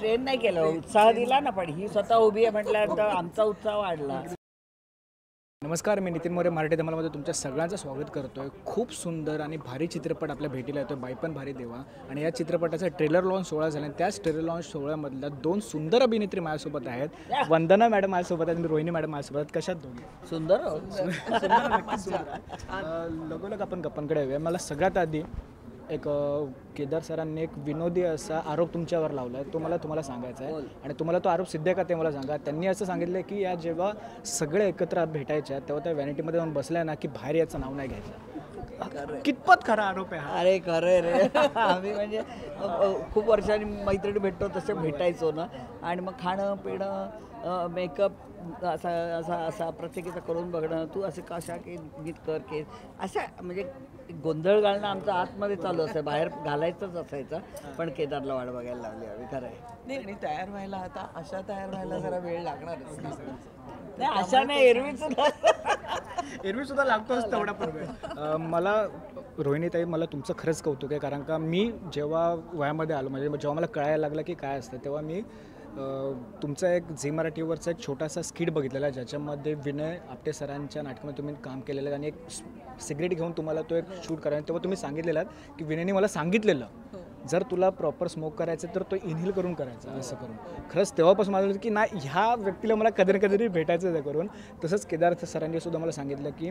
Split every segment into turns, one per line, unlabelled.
Train नाही केलं, उत्साह दिला ना, पण ही स्वतः उभी आहे म्हटल्यानंतर आमचा उत्साह वाढला.
नमस्कार, मी नितीन मोरे मराठी धमालमध्ये तुमच्या सगळ्यांचं स्वागत करतोय. खूप सुंदर आणि भारी चित्रपट आपल्या भेटीला येतोय, बाईपण भारी देवा. आणि या चित्रपटाचा ट्रेलर लॉन्च सोहळा झाला आणि त्याच ट्रेलर लॉन्च सोहळ्यामधल्या दोन सुंदर अभिनेत्री माझ्यासोबत आहेत. वंदना मॅडम माझ्यासोबत आहेत आणि रोहिणी मॅडम माझ्यासोबत आहेत. कशात दोघी?
सुंदर
लगोलग आपण गप्पांकडे येऊया. मला सगळ्यात आधी एक केदार सरांनी एक विनोदी असा आरोप तुमच्यावर लावला आहे, तो मला तुम्हाला सांगायचा आहे. आणि तुम्हाला तो आरोप सिद्ध का ते मला सांगा. त्यांनी असं सांगितलं की या जेव्हा सगळे एकत्र भेटायच्या तेव्हा त्या व्हॅनिटीमध्ये जाऊन बसल्या ना की बाहेर याचं नाव नाही घ्यायचं. कितपत खरा आरोप आहे?
अरे खरं रे. आम्ही म्हणजे खूप वर्षांनी मैत्रिणी भेटतो तसे भेटायचो ना, आणि मग खाणं पिणं मेकअप असा असा असा प्रत्येकीचं करून बघणं, तू असे कशा की गीत कर की अशा म्हणजे गोंधळ घालणं आमचं आतमध्ये चालू असायचं, बाहेर घालायचंच असायचं. पण केदारला वाट बघायला लावली आम्ही. खरं आहे.
नाही, आणि तयार व्हायला आता अशा तयार व्हायला जरा वेळ लागणारच ना.
नाही अशा नाही,
एरवी सुद्धा लागतोच तेवढा पण वेळ. मला रोहिणीताई, मला तुमचं खरंच कौतुक आहे, कारण का मी जेव्हा वयामध्ये आलो म्हणजे जेव्हा मला कळायला लागलं की काय असतं, तेव्हा मी तुमचा एक झी मराठीवरचा एक छोटासा स्किट बघितलेला आहे ज्याच्यामध्ये विनय आपटे सरांच्या नाटकामध्ये तुम्ही काम केलेलं आहे आणि एक सिगरेट घेऊन तुम्हाला तो एक शूट करायचा. तेव्हा तुम्ही सांगितलेलं की विनयने मला सांगितलेलं जर तुला प्रॉपर स्मोक करायचं तर तो इनहेल करून करायचा असं करून. खरंच तेव्हापासून माझं की नाही, ह्या व्यक्तीला मला कधी कधी भेटायचं आहे करून. तसंच केदार सरांनी सुद्धा मला सांगितलं की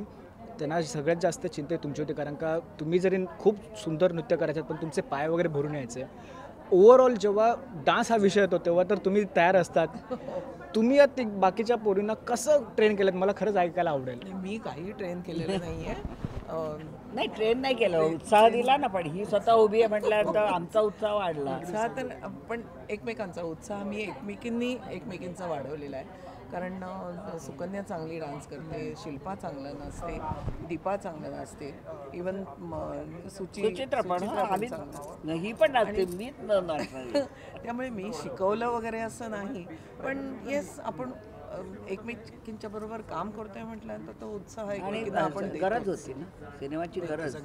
त्यांना सगळ्यात जास्त चिंता तुमची होती, कारण का तुम्ही जरी खूप सुंदर नृत्य करायचं पण तुमचे पाय वगैरे भरून यायचे. ओव्हरऑल जेव्हा डान्स हा विषय येतो तेव्हा तर तुम्ही तयार असतात. तुम्ही या बाकीच्या पोरींना कसं ट्रेन केलं मला खरंच ऐकायला आवडेल.
मी काही ट्रेन केलेलं नाही आहे.
नाही ट्रेन नाही केलं, उत्साह दिला ना, पण ही स्वतः उभी आहे म्हटल्यानंतर आमचा उत्साह वाढला.
उत्साह तर पण एकमेकांचा उत्साह मी एकमेकींचा वाढवलेला आहे. कारण सुकन्या चांगली डान्स करते, शिल्पा चांगलं नसते, दीपा चांगलं नसते, इवन
सुचित्रा पण ही पण नाचते, मीच नाचते.
त्यामुळे मी शिकवलं वगैरे असं नाही, पण येस आपण एकमेकींच्या बरोबर काम करतोय म्हटल्यानंतर तो उत्साह एकमेकींना आपण
गरज होती ना, सिनेमाची गरज.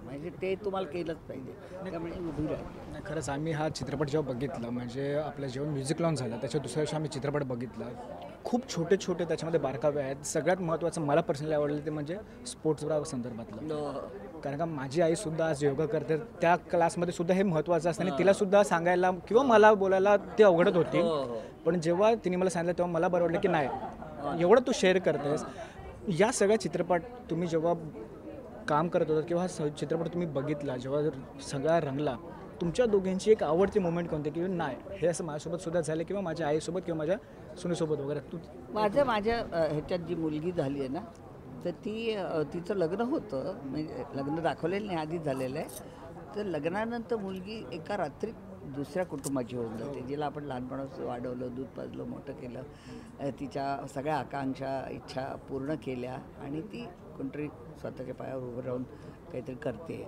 म्हणजे ते तुम्हाला केलंच पाहिजे, त्यामुळे उभी राहिली.
नाही खरंच आम्ही हा चित्रपट जेव्हा बघितला, म्हणजे आपलं जेव्हा म्युझिक लॉन्च झाला त्याच्या दुसऱ्या दिवशी आम्ही चित्रपट बघितला. खूप छोटे छोटे त्याच्यामध्ये बारकावे आहेत. सगळ्यात महत्त्वाचं मला पर्सनली आवडलं ते म्हणजे स्पोर्ट्स संदर्भातलं. कारण का माझी आईसुद्धा आज योगा करते, त्या क्लासमध्ये सुद्धा हे महत्त्वाचं असतं आणि तिलासुद्धा सांगायला किंवा मला बोलायला ते अवघडत होती. पण जेव्हा तिने मला सांगितलं तेव्हा मला बरं वाटलं की नाही, एवढं तू शेअर करतेस. या सगळ्या चित्रपट तुम्ही जेव्हा काम करत होता किंवा हा चित्रपट तुम्ही बघितला, जेव्हा सगळा रंगला, तुमच्या दोघांची एक आवडती मोमेंट कोणती की नाही हे असं माझ्यासोबत सुद्धा झालं किंवा माझ्या आईसोबत किंवा माझ्या सुनेसोबत वगैरे?
माझ्या ह्याच्यात जी मुलगी झाली आहे ना, तर तिचं लग्न होतं, म्हणजे लग्न दाखवलेलं नाही, आधीच झालेलं आहे. तर लग्नानंतर मुलगी एका रात्रीत दुसऱ्या कुटुंबाची होऊन जाते, जिला आपण लहानपणापासून वाढवलं, दूध पाजलं, मोठं केलं, तिच्या सगळ्या आकांक्षा इच्छा पूर्ण केल्या आणि ती कोणतरी स्वतःच्या पायावर उभं राहून काहीतरी करते.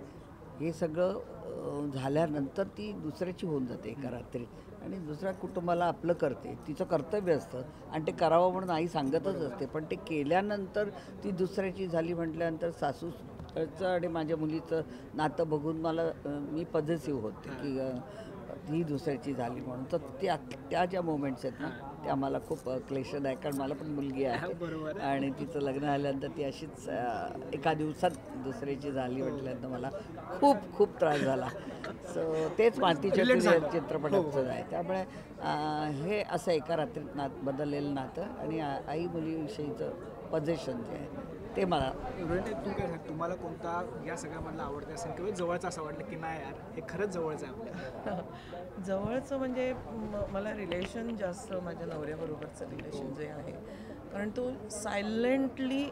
हे सगळं झाल्यानंतर ती दुसऱ्याची होऊन जाते एका रात्रीत आणि दुसऱ्या कुटुंबाला आपलं करते. तिचं कर्तव्य असतं आणि ते करावं म्हणून आई सांगतच असते, पण ते केल्यानंतर ती दुसऱ्याची झाली म्हटल्यानंतर सासूचं आणि माझ्या मुलीचं नातं बघून मी पॉझिटिव्ह होते की ही दुसऱ्याची झाली म्हणून. तर त्या ज्या मोमेंट्स आहेत ना त्या मला खूप क्लेशदायक, कारण मला पण मुलगी आहे आणि तिचं लग्न झाल्यानंतर ती अशीच एका दिवसात दुसऱ्याची झाली म्हटल्यानंतर मला खूप खूप त्रास झाला. सो तेच मातीच्या चित्रपटाचं आहे. त्यामुळे हे असं एका रात्रीत बदललेलं नातं आणि आई मुलीविषयीचं पजेशन जे आहे ते मला.
तुम्हाला कोणता या सगळ्यामधला आवडतं असेल किंवा जवळचं असं वाटलं की नाही यार हे खरंच जवळचं आहे आपल्या?
जवळचं म्हणजे मला रिलेशन जास्त माझ्या नवऱ्याबरोबरचं रिलेशन जे आहे, कारण तो सायलेंटली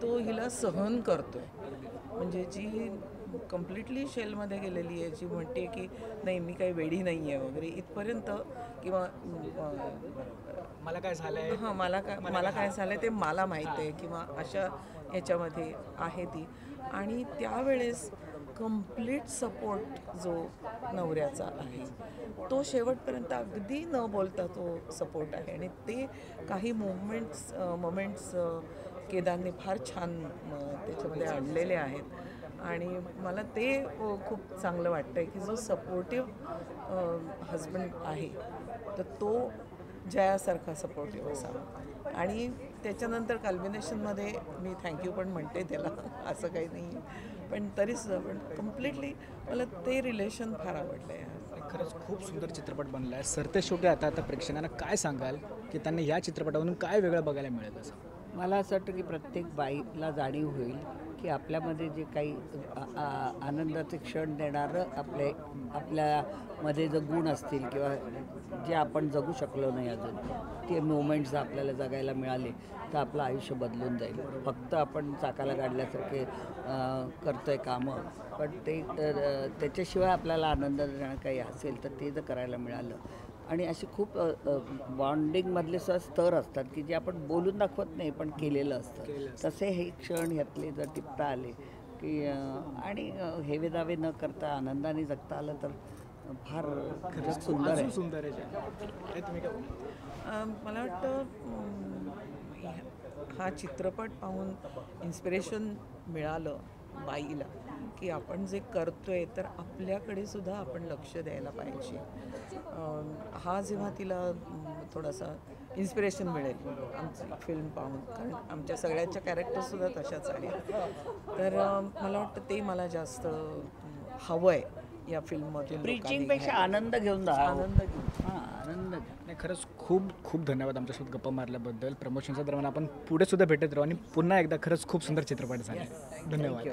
तो हिला सहन करतो आहे. म्हणजे जी कम्प्लिटली शेलमध्ये गेलेली आहे, जी म्हणते की नाही मी काही वेडी नाही आहे वगैरे इथपर्यंत, किंवा
मला काय झालं आहे,
हां मला काय झालं आहे ते मला माहीत आहे, किंवा अशा ह्याच्यामध्ये आहे ती. आणि त्यावेळेस कम्प्लीट सपोर्ट जो नवऱ्याचा आहे तो शेवटपर्यंत अगदी न बोलता तो सपोर्ट आहे. आणि ते काही मोमेंट्स केदारने फार छान त्याच्यामध्ये आणलेले आहेत. आणि मला ते खूप चांगलं वाटतं आहे की जो सपोर्टिव्ह हजबंड आहे तर तो जयासारखा सपोर्टिव्ह असावा. आणि त्याच्यानंतर कल्बिनेशनमध्ये मी थँक्यू पण म्हणते त्याला, असं काही नाही, पण तरीसुद्धा पण कम्प्लिटली मला ते रिलेशन फार आवडलं आहे.
खरंच खूप सुंदर चित्रपट बनला आहे. सरते शेवटी आता प्रेक्षकांना काय सांगाल की त्यांना या चित्रपटामधून काय वेगळं बघायला मिळेल असं?
मला असं वाटतं की प्रत्येक बाईला जाणीव होईल की आपल्यामध्ये जे काही आनंदाचे क्षण देणारं आपल्यामध्ये जे गुण असतील किंवा जे आपण जगू शकलो नाही अजून, ते मोमेंट्स आपल्याला जगायला मिळाले तर आपलं आयुष्य बदलून जाईल. फक्त आपण चाकाला काढल्यासारखे करतोय कामं, पण ते त्याच्याशिवाय आपल्याला आनंद देणं काही असेल तर ते जर करायला मिळालं. आणि असे खूप बॉन्डिंगमधले स्तर असतात की जे आपण बोलून दाखवत नाही पण केलेलं असतं. तसे हे क्षण ह्यातले जर टिपता आले की आणि हेवे दावे न करता आनंदाने जगता आलं तर फार जग सुंदर आहे.
सुंदर आहे. तुम्ही काय बोलता?
मला वाटतं हा चित्रपट पाहून इन्स्पिरेशन मिळालं बाईला की आपण जे करतोय तर आपल्याकडे सुद्धा आपण लक्ष द्यायला पाहिजे. हा जेव्हा तिला थोडासा इन्स्पिरेशन मिळेल आमची फिल्म पाहून, कारण आमच्या सगळ्यांच्या कॅरेक्टर्ससुद्धा तशाच आहेत, तर मला वाटतं ते मला जास्त हवं आहे या फिल्ममधून.
प्रीचिंगपेक्षा आनंद घेऊन जा.
आनंद घेऊन.
हां, आनंद घ्या.
नाही, खरंच खूप खूप धन्यवाद आमच्यासोबत गप्पा मारल्याबद्दल. प्रमोशनच्या दरम्यान आपण पुढे सुद्धा भेटत राहू आणि पुन्हा एकदा खरंच खूप सुंदर चित्रपट झाला. धन्यवाद.